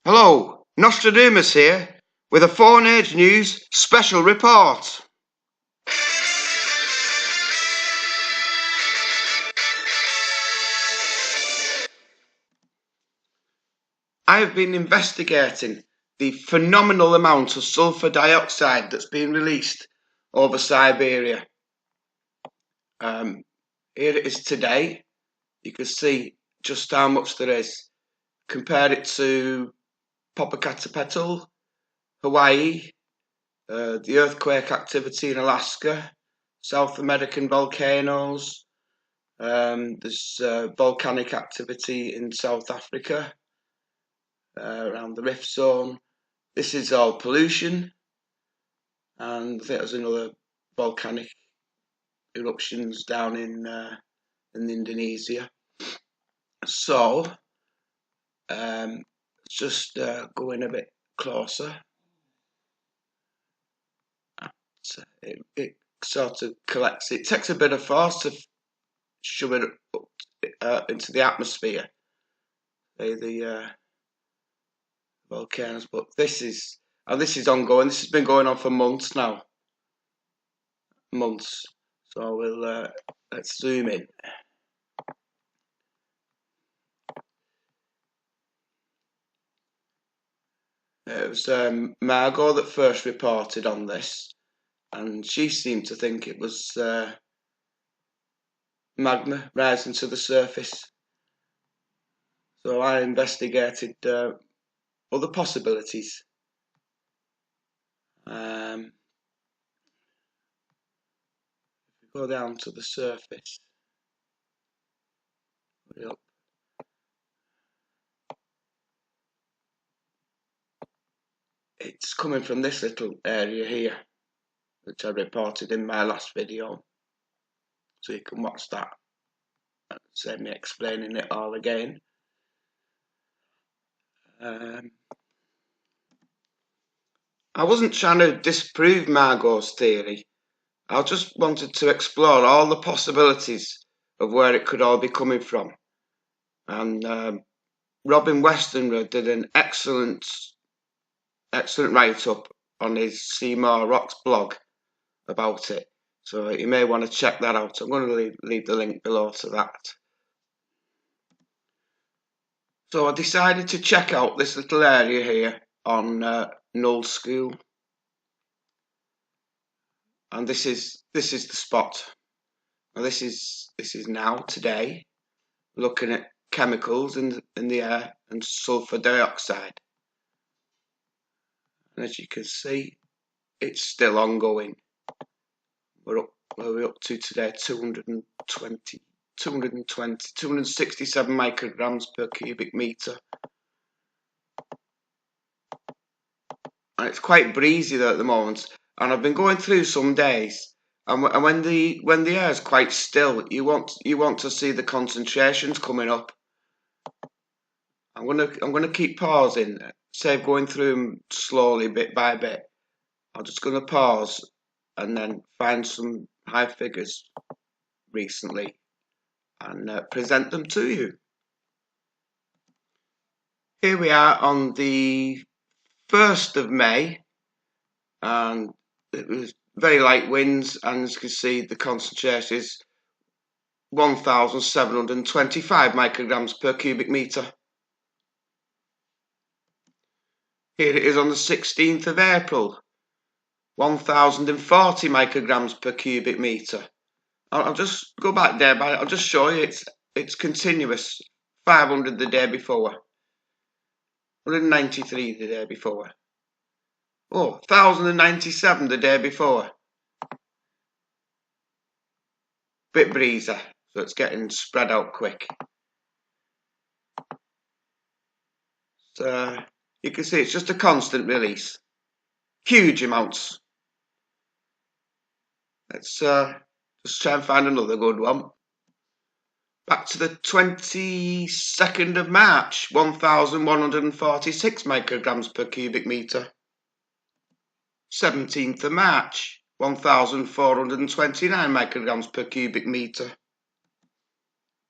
Hello, Nostradamus here with a Foreign Age News special report. I have been investigating the phenomenal amount of sulfur dioxide that's been released over Siberia. Here it is today. You can see just how much there is. Compare it to Popocatépetl, Hawaii, the earthquake activity in Alaska, South American volcanoes. There's volcanic activity in South Africa, around the Rift Zone. This is all pollution, and I think there's another volcanic eruptions down in Indonesia. So, just going a bit closer. It sort of collects. It takes a bit of force to shove it up into the atmosphere. The volcanoes, but this is ongoing. This has been going on for months now. Months. So let's zoom in. It was Margot that first reported on this, and she seemed to think it was magma rising to the surface. So I investigated other possibilities. If we go down to the surface, up. It's coming from this little area here, which I reported in my last video. So you can watch that. Save me explaining it all again. I wasn't trying to disprove Margot's theory. I just wanted to explore all the possibilities of where it could all be coming from. And Robin Westenra did an excellent write-up on his Seymour Rocks blog about it. So you may want to check that out. I'm going to leave the link below to that. So I decided to check out this little area here on Null School. And this is the spot. Now this is now today, looking at chemicals in the air and sulfur dioxide. And as you can see, it's still ongoing. Where we're up to today, 267 micrograms per cubic meter. And it's quite breezy there at the moment. And I've been going through some days, and when the air is quite still, you want to see the concentrations coming up. I'm gonna keep pausing, save going through them slowly bit by bit. I'm just gonna pause and then find some high figures recently and present them to you. Here we are on the 1st of May, and it was very light winds, and as you can see, the concentration is 1,725 micrograms per cubic meter. Here it is on the 16th of April, 1,040 micrograms per cubic meter. I'll just go back there, but I'll just show you it's continuous. 500 the day before, 193 the day before. Oh, 1,097 the day before. Bit breezy, so it's getting spread out quick. So you can see it's just a constant release. Huge amounts. Let's just try and find another good one. Back to the 22nd of March, 1,146 micrograms per cubic meter. 17th of March, 1,429 micrograms per cubic meter.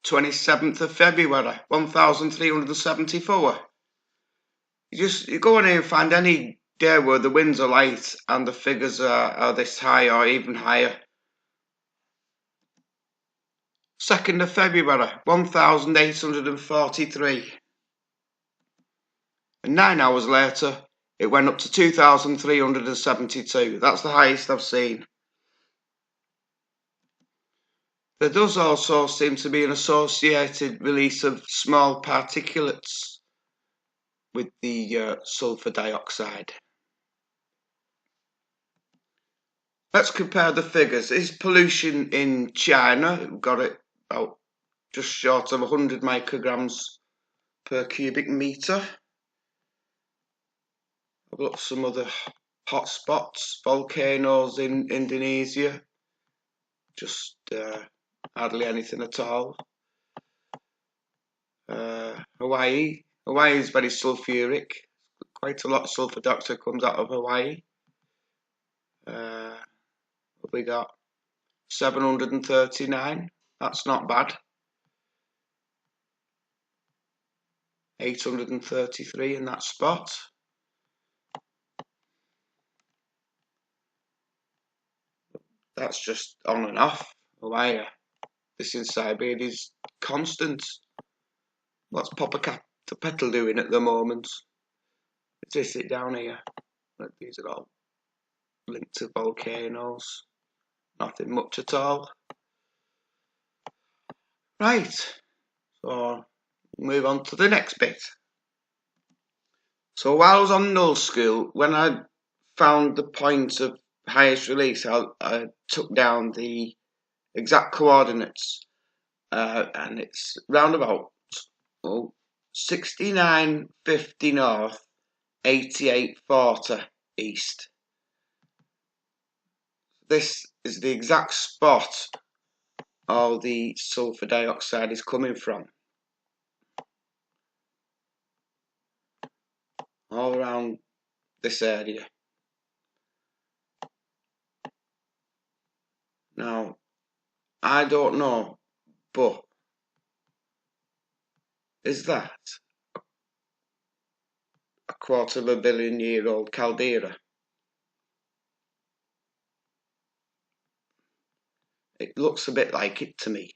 27th of February, 1,374. You go on here and find any day where the winds are light and the figures are this high or even higher. 2nd of February, 1,843. And 9 hours later, it went up to 2,372. That's the highest I've seen. There does also seem to be an associated release of small particulates with the sulfur dioxide. Let's compare the figures. Is pollution in China, we've got it about just short of 100 micrograms per cubic metre. I've looked at some other hotspots, volcanoes in Indonesia, just hardly anything at all. Hawaii is very sulfuric. Quite a lot of sulfur dioxide comes out of Hawaii. What we got? 739. That's not bad. 833 in that spot. That's just on and off. Hawaii. This in Siberia is constant. What's Popocatépetl doing at the moment? Is it down here? These are all linked to volcanoes. Nothing much at all. Right, so move on to the next bit. So while I was on null school, when I found the point of highest release, I took down the exact coordinates, and it's round about 6950 north, 8840 east. This is the exact spot all the sulfur dioxide is coming from. All around this area. Now, I don't know, but is that a 250,000,000-year-old caldera? It looks a bit like it to me.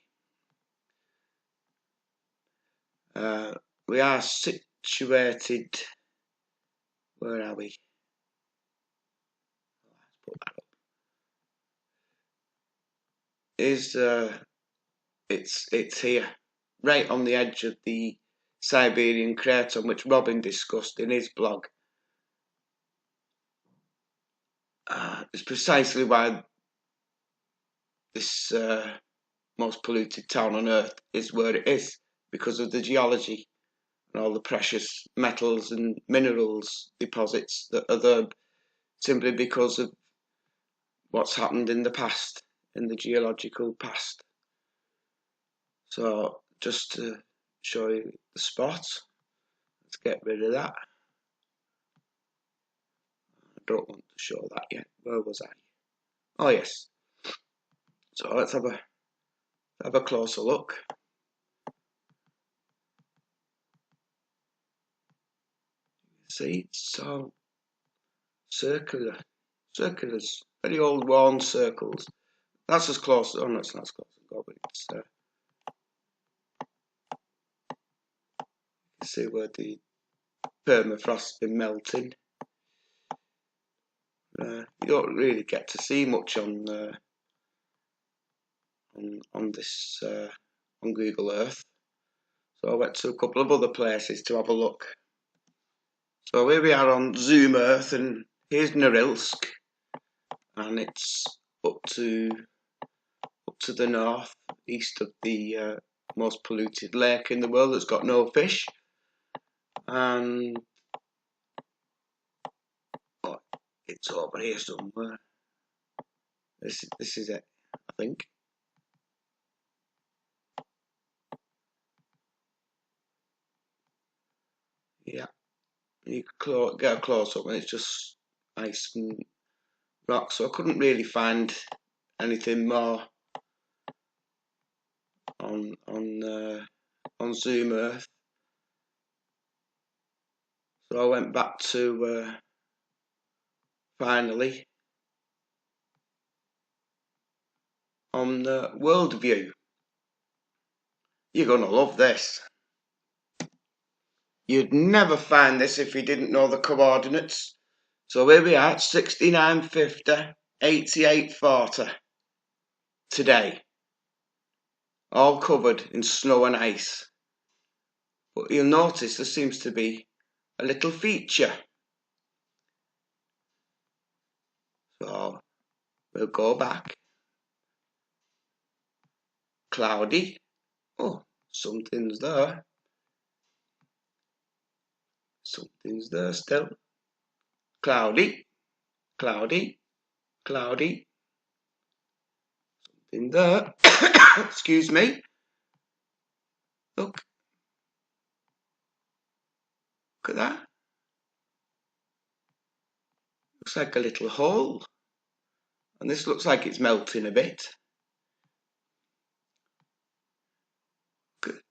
We are situated. Where are we? Let's put that up. It's here, right on the edge of the Siberian crater, which Robin discussed in his blog. It's precisely why this most polluted town on Earth is where it is, because of the geology and all the precious metals and minerals deposits that are there simply because of what's happened in the past, in the geological past. So just to show you the spot, let's get rid of that. I don't want to show that yet. Where was I? Oh yes. So let's have a closer look. See, it's so circulars, very old worn circles. That's as close. Oh no, it's not as close as go, but it's you see where the permafrost's been melting. You don't really get to see much on this on Google Earth. So I went to a couple of other places to have a look. So here we are on Zoom Earth, and here's Norilsk, and it's up to the north, east of the most polluted lake in the world that's got no fish. And it's over here somewhere. This is it, I think. Yeah, you can get a close up, and it's just ice and rock. So I couldn't really find anything more on Zoom Earth. So I went back to finally on the world view. You're gonna love this. You'd never find this if you didn't know the coordinates. So here we are, 6950, 8840 today. All covered in snow and ice. But you'll notice there seems to be a little feature. So we'll go back. Cloudy. Oh, something's there. Something's there still. Cloudy. Cloudy. Cloudy. Something there. Excuse me. Look. Look at that. Looks like a little hole. And this looks like it's melting a bit.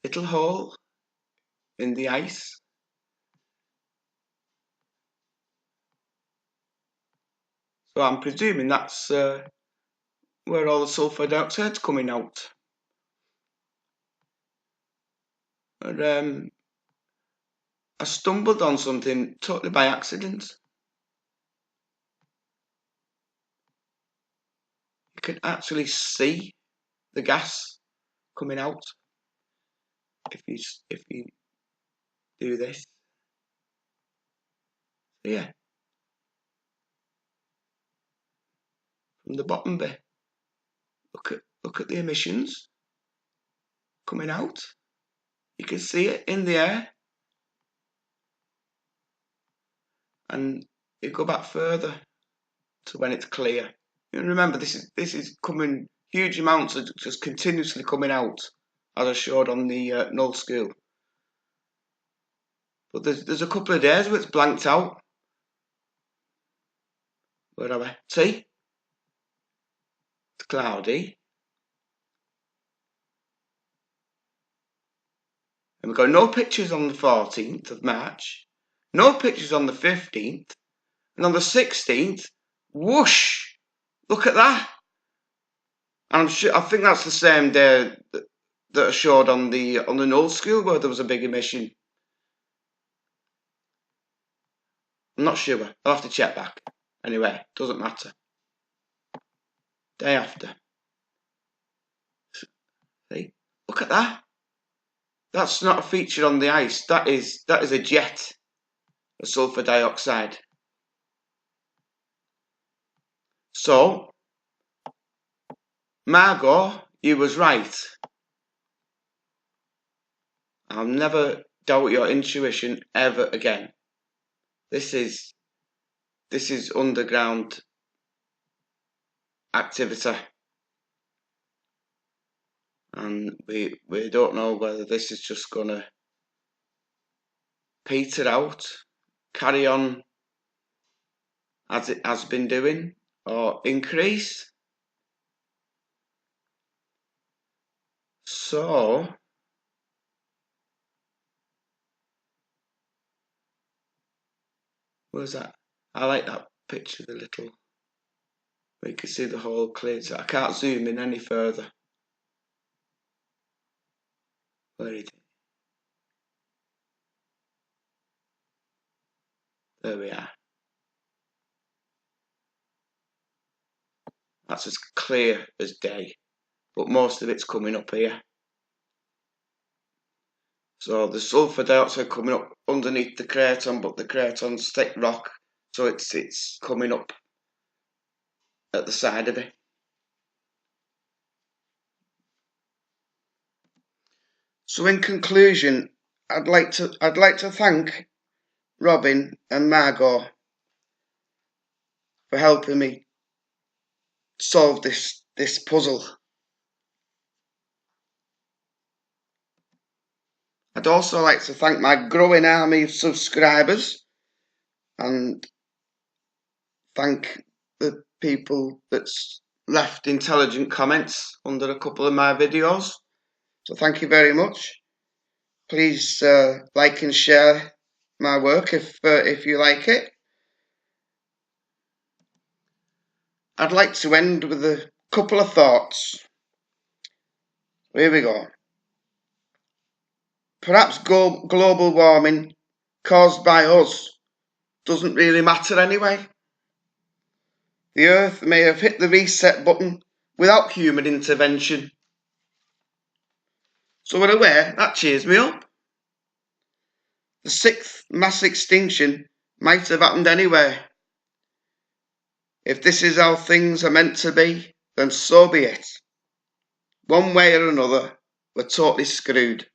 Little hole in the ice. So I'm presuming that's where all the sulfur dioxide's coming out. And I stumbled on something totally by accident. You can actually see the gas coming out if you do this. So yeah, from the bottom bit, look at the emissions coming out. You can see it in the air, and you go back further to when it's clear. And remember, this is coming, huge amounts are just continuously coming out, as I showed on the null scale. But there's a couple of days where it's blanked out. Where are we? See? It's cloudy. And we've got no pictures on the 14th of March, no pictures on the 15th, and on the 16th, whoosh! Look at that! And I think that's the same day that I showed on the null scale where there was a big emission. I'm not sure. I'll have to check back. Anyway, doesn't matter. Day after. See? Look at that. That's not a feature on the ice. That is a jet of sulfur dioxide. So, Margot, you was right. I'll never doubt your intuition ever again. This is underground activity, and we don't know whether this is just gonna peter out, carry on as it has been doing, or increase. So where's that? I like that picture, the little where you can see the hole clear. So I can't zoom in any further. Where is it? There we are. That's as clear as day, but most of it's coming up here. So the sulfur dioxide coming up underneath the craton, but the craton's thick rock, so it's coming up at the side of it. So in conclusion, I'd like to thank Robin and Margot for helping me solve this puzzle. I'd also like to thank my growing army of subscribers and thank the people that's left intelligent comments under a couple of my videos. So thank you very much. Please like and share my work if you like it. I'd like to end with a couple of thoughts. Here we go. Perhaps global warming caused by us doesn't really matter anyway. The Earth may have hit the reset button without human intervention. So in a way, that cheers me up. The sixth mass extinction might have happened anyway. If this is how things are meant to be, then so be it. One way or another, we're totally screwed.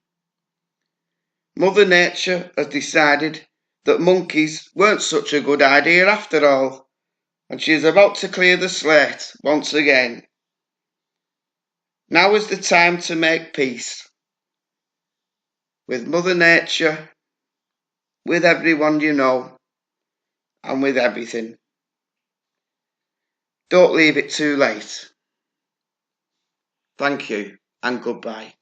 Mother Nature has decided that monkeys weren't such a good idea after all, and she is about to clear the slate once again. Now is the time to make peace with Mother Nature, with everyone you know, and with everything. Don't leave it too late. Thank you and goodbye.